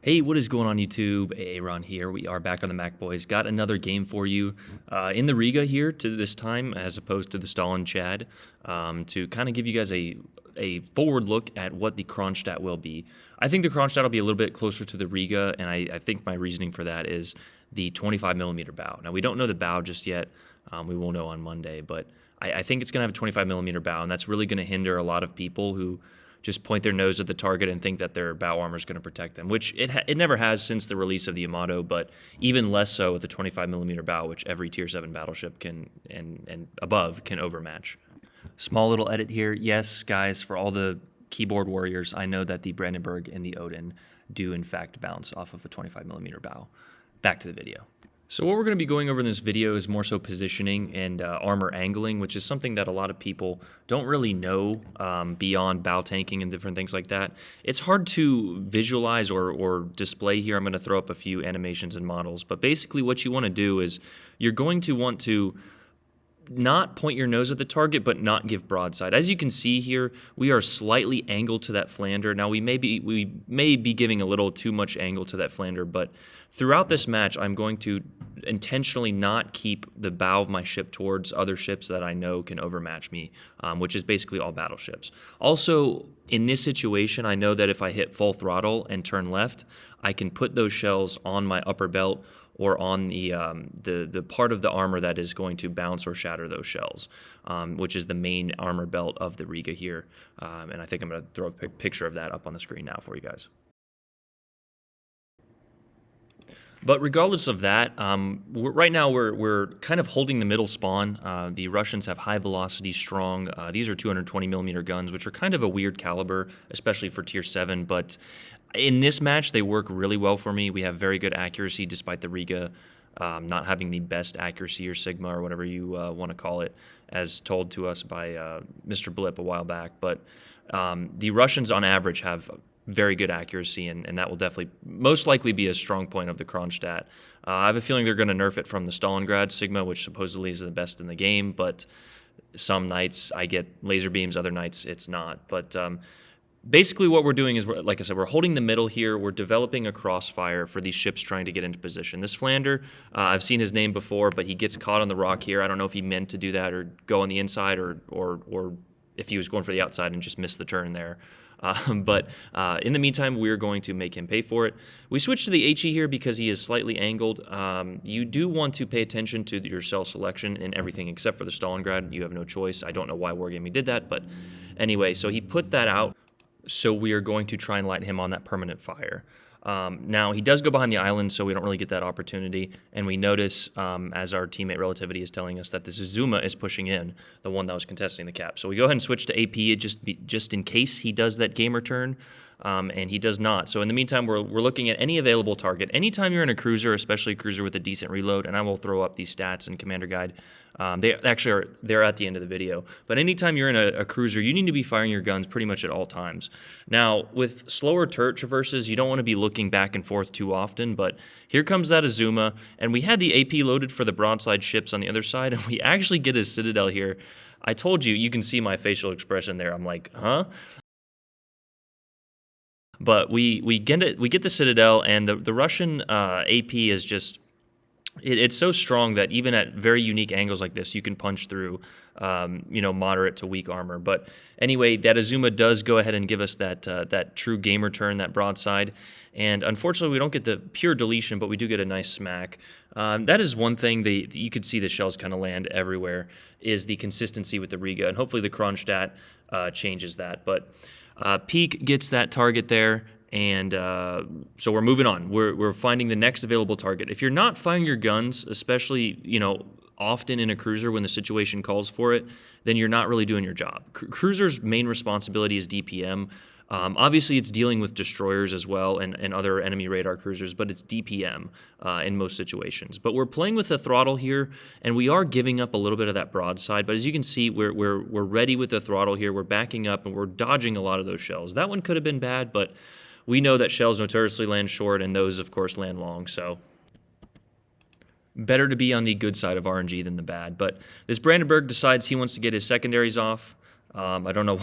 Hey, what is going on YouTube? Aaron here. We are back on the Mac Boys. Got another game for you in the Riga here to this time, as opposed to the Stalin Chad, to kind of give you guys a forward look at what the Kronstadt will be. I think the Kronstadt will be a little bit closer to the Riga, and I think my reasoning for that is the 25 millimeter bow. Now we don't know the bow just yet. We will know on Monday, but I think it's going to have a 25 millimeter bow, and that's really going to hinder a lot of people who just point their nose at the target and think that their bow armor is going to protect them, which it never has since the release of the Yamato, but even less so with the 25 millimeter bow, which every Tier 7 battleship can and above can overmatch. Small little edit here. Yes, guys, for all the keyboard warriors, I know that the Brandenburg and the Odin do in fact bounce off of a 25 millimeter bow. Back to the video. So what we're going to be going over in this video is more so positioning and armor angling, which is something that a lot of people don't really know beyond bow tanking and different things like that. It's hard to visualize or display here. I'm going to throw up a few animations and models, but basically what you want to do is you're going to want to not point your nose at the target, but not give broadside. As you can see here, we are slightly angled to that flander. Now we may be giving a little too much angle to that flander, but throughout this match, I'm going to intentionally not keep the bow of my ship towards other ships that I know can overmatch me, which is basically all battleships. Also, in this situation, I know that if I hit full throttle and turn left, I can put those shells on my upper belt or on the part of the armor that is going to bounce or shatter those shells, which is the main armor belt of the Riga here. And I think I'm going to throw a picture of that up on the screen now for you guys. But regardless of that, right now we're kind of holding the middle spawn. The Russians have high velocity, strong. These are 220 millimeter guns, which are kind of a weird caliber, especially for Tier 7. But in this match, they work really well for me. We have very good accuracy, despite the Riga not having the best accuracy or Sigma or whatever you want to call it, as told to us by Mr. Blip a while back. But the Russians, on average, have very good accuracy, and that will definitely most likely be a strong point of the Kronstadt. I have a feeling they're going to nerf it from the Stalingrad Sigma, which supposedly is the best in the game, but some nights I get laser beams, other nights it's not. But basically what we're doing is, like I said, we're holding the middle here. We're developing a crossfire for these ships trying to get into position. This Flander, I've seen his name before, but he gets caught on the rock here. I don't know if he meant to do that or go on the inside or if he was going for the outside and just missed the turn there. But in the meantime, we're going to make him pay for it. We switch to the HE here because he is slightly angled. You do want to pay attention to your cell selection in everything except for the Stalingrad. You have no choice. I don't know why Wargaming did that, but anyway, so he put that out. So we are going to try and light him on that permanent fire. Now, he does go behind the island, so we don't really get that opportunity. And we notice, as our teammate Relativity is telling us, that this Zuma is pushing in, the one that was contesting the cap. So we go ahead and switch to AP just in case he does that gamer turn, and he does not. So in the meantime, we're looking at any available target. Anytime you're in a cruiser, especially a cruiser with a decent reload, and I will throw up these stats and commander guide. They're at the end of the video. But anytime you're in a cruiser, you need to be firing your guns pretty much at all times. Now, with slower turret traverses, you don't want to be looking back and forth too often, but here comes that Azuma, and we had the AP loaded for the broadside ships on the other side, and we actually get a Citadel here. I told you, you can see my facial expression there. I'm like, huh? But we get the Citadel, and the Russian AP is just... It's so strong that even at very unique angles like this, you can punch through, moderate to weak armor. But anyway, that Azuma does go ahead and give us that true gamer turn, that broadside. And unfortunately, we don't get the pure deletion, but we do get a nice smack. That is one thing you could see the shells kind of land everywhere, is the consistency with the Riga. And hopefully the Kronstadt changes that. But Peak gets that target there. And so we're moving on. We're finding the next available target. If you're not firing your guns, especially often in a cruiser when the situation calls for it, then you're not really doing your job. Cruiser's main responsibility is DPM. Obviously, it's dealing with destroyers as well and other enemy radar cruisers, but it's DPM in most situations. But we're playing with the throttle here, and we are giving up a little bit of that broadside. But as you can see, we're ready with the throttle here. We're backing up, and we're dodging a lot of those shells. That one could have been bad, but we know that shells notoriously land short, and those, of course, land long, so better to be on the good side of RNG than the bad. But this Brandenburg decides he wants to get his secondaries off. I don't know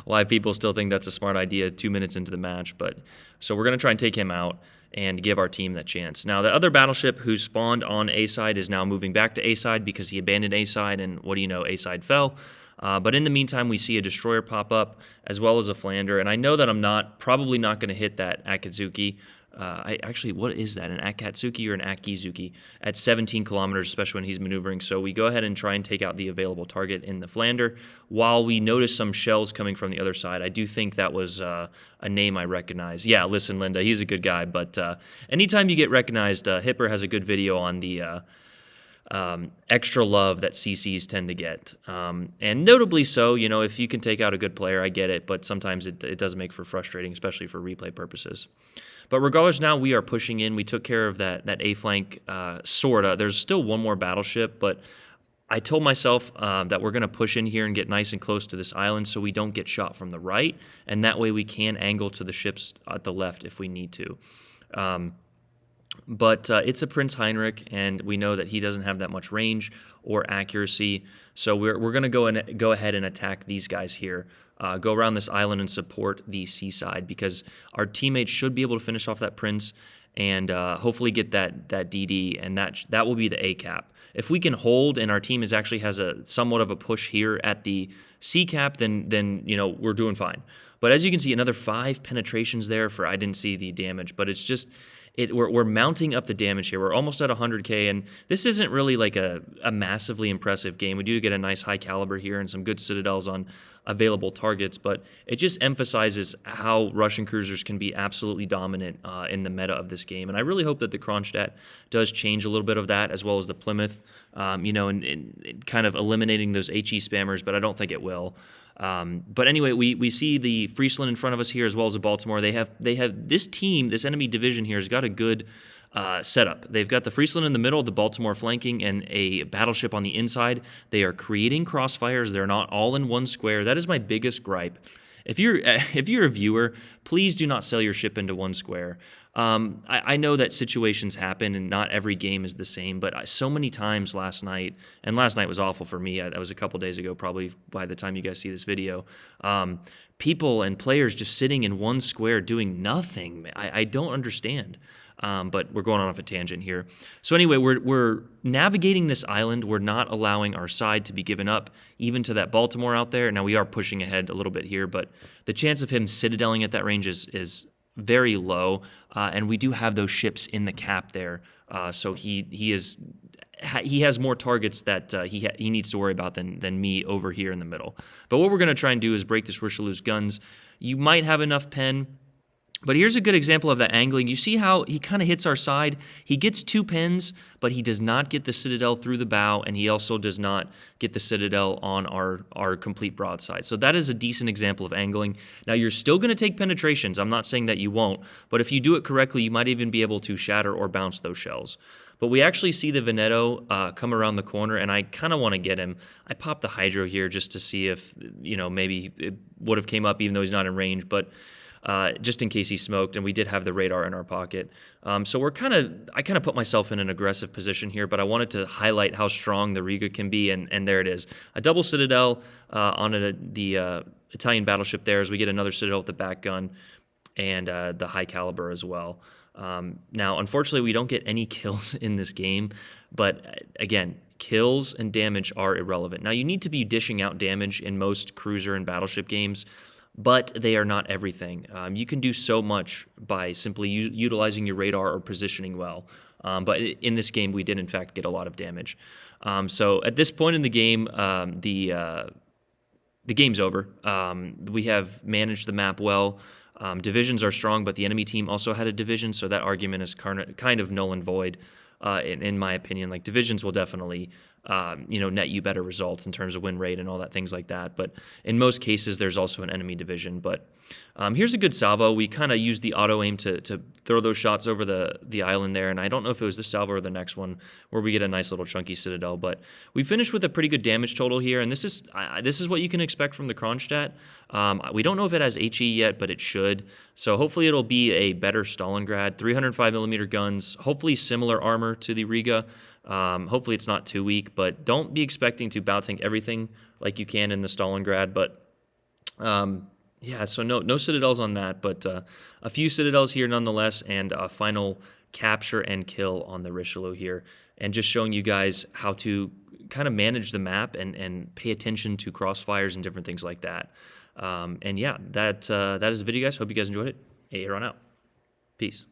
why people still think that's a smart idea 2 minutes into the match, but so we're going to try and take him out and give our team that chance. Now, the other battleship who spawned on A side is now moving back to A side because he abandoned A side, and what do you know, A side fell. But in the meantime, we see a destroyer pop up as well as a Flander, and I know that I'm probably not going to hit that Akatsuki. What is that, an Akatsuki or an Akizuki? At 17 kilometers, especially when he's maneuvering. So we go ahead and try and take out the available target in the Flander while we notice some shells coming from the other side. I do think that was a name I recognize. Yeah, listen, Linda, he's a good guy, but anytime you get recognized, Hipper has a good video on the extra love that CCs tend to get. And notably so, if you can take out a good player, I get it, but sometimes it does make for frustrating, especially for replay purposes. But regardless, now we are pushing in. We took care of that A flank, sorta. There's still one more battleship, but I told myself that we're going to push in here and get nice and close to this island so we don't get shot from the right, and that way we can angle to the ships at the left if we need to. But it's a Prince Heinrich, and we know that he doesn't have that much range or accuracy. So we're going to go ahead and attack these guys here. Go around this island and support the seaside because our teammates should be able to finish off that Prince and hopefully get that DD, and that will be the A cap. If we can hold and our team actually has a somewhat of a push here at the C cap, then we're doing fine. But as you can see, another 5 penetrations there for I didn't see the damage, but it's just. We're mounting up the damage here. We're almost at 100k, and this isn't really like a massively impressive game. We do get a nice high caliber here and some good citadels on available targets, but it just emphasizes how Russian cruisers can be absolutely dominant in the meta of this game. And I really hope that the Kronstadt does change a little bit of that, as well as the Plymouth, and kind of eliminating those HE spammers, but I don't think it will. But anyway, we see the Friesland in front of us here, as well as the Baltimore. They have this team, this enemy division here has got a good setup. They've got the Friesland in the middle, the Baltimore flanking, and a battleship on the inside. They are creating crossfires. They're not all in one square. That is my biggest gripe. If you're a viewer, please do not sell your ship into one square. I know that situations happen and not every game is the same, but so many times last night, and last night was awful for me. That was a couple days ago, probably by the time you guys see this video. People and players just sitting in one square doing nothing. I don't understand. But we're going off a tangent here. So anyway, we're navigating this island. We're not allowing our side to be given up, even to that Baltimore out there. Now, we are pushing ahead a little bit here, but the chance of him citadeling at that range is very low, and we do have those ships in the cap there. So he has more targets that he needs to worry about than me over here in the middle. But what we're going to try and do is break this Richelieu's guns. You might have enough pen. But here's a good example of that angling. You see how he kind of hits our side? He gets 2 pins, but he does not get the citadel through the bow, and he also does not get the citadel on our complete broadside. So that is a decent example of angling. Now, you're still going to take penetrations. I'm not saying that you won't, but if you do it correctly, you might even be able to shatter or bounce those shells. But we actually see the Veneto come around the corner, and I kind of want to get him. I popped the Hydro here just to see if, maybe it would have came up even though he's not in range, but just in case he smoked, and we did have the radar in our pocket. So I kind of put myself in an aggressive position here, but I wanted to highlight how strong the Riga can be, and there it is. A double citadel on the Italian battleship there as we get another citadel with the back gun and the high caliber as well. Now, unfortunately, we don't get any kills in this game, but again, kills and damage are irrelevant. Now, you need to be dishing out damage in most cruiser and battleship games, but they are not everything. You can do so much by simply utilizing your radar or positioning well. But in this game, we did, in fact, get a lot of damage. So at this point in the game, the game's over. We have managed the map well. Divisions are strong, but the enemy team also had a division, so that argument is kind of null and void, in my opinion. Like, divisions will definitely net you better results in terms of win rate and all that, things like that. But in most cases, there's also an enemy division. But here's a good salvo. We kind of used the auto aim to throw those shots over the island there. And I don't know if it was this salvo or the next one where we get a nice little chunky citadel. But we finished with a pretty good damage total here. And this is what you can expect from the Kronstadt. We don't know if it has HE yet, but it should. So hopefully it'll be a better Stalingrad. 305mm guns, hopefully similar armor to the Riga. Hopefully it's not too weak, but don't be expecting to bow tank everything like you can in the Stalingrad. But yeah, so no citadels on that, but a few citadels here nonetheless, and a final capture and kill on the Richelieu here, and just showing you guys how to kind of manage the map and pay attention to crossfires and different things like that. And yeah, that is the video, guys. Hope you guys enjoyed it. Here on out. Peace.